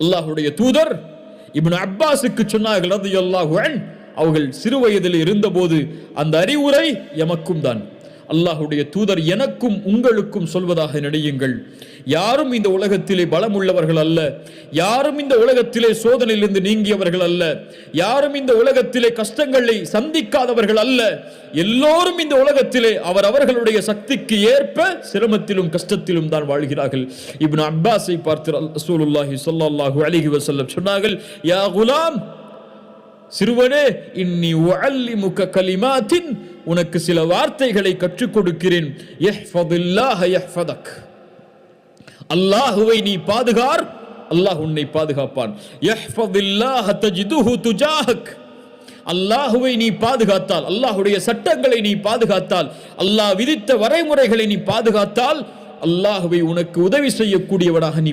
அல்லாஹ்வுடைய தூதர் இப்னு அப்பாஸுக்கு சொன்னார்கள் ரலியல்லாஹு அன்ஹு, அவர்கள் சிறு வயதில் இருந்தபோது அந்த அறிவுரை எமக்கும் தான். அல்லாஹ்வுடைய தூதர் எனக்கும் உங்களுக்கும் சொல்வதாக நினையுங்கள், யாரும் இந்த உலகத்திலே பலம் உள்ளவர்கள் அல்ல, யாரும் இந்த உலகத்திலே சோதனையிலிருந்து நீங்கியவர்கள் அல்ல, யாரும் இந்த உலகத்திலே கஷ்டங்களை சந்திக்காதவர்கள் அல்ல. எல்லோரும் இந்த உலகத்திலே அவரவர்களுடைய சக்திக்கு ஏற்ப சிரமத்திலும் கஷ்டத்திலும் தான் வாழ்கிறார்கள். இப்னு அப்பாஸை பார்த்து ரசூலுல்லாஹி ஸல்லல்லாஹு அலைஹி வஸல்லம் சொன்னார்கள், யா குலாம், சிறுவனே, இன்னி உஅல்லிமுக கலிமாத்தின், உனக்கு சில வார்த்தைகளை கற்றுக் கொடுக்கிறேன். யஹ்ஃபதுல்லாஹ யஹ்ஃபதக், அல்லாஹ்வை நீ பாதுகார், அல்லாஹ் உன்னை பாதுகாப்பான். யஹ்ஃபதுல்லாஹ தஜிதுஹு துஜாஹக், அல்லாஹ்வை நீ பாதுகாத்தால், அல்லாஹ்வுடைய சட்டங்களை நீ பாதுகாத்தால், அல்லாஹ் விதித்த வரைமுறைகளை நீ பாதுகாத்தால், அல்லாஹ்வை உனக்கு உதவி செய்யக்கூடியவனாக நீ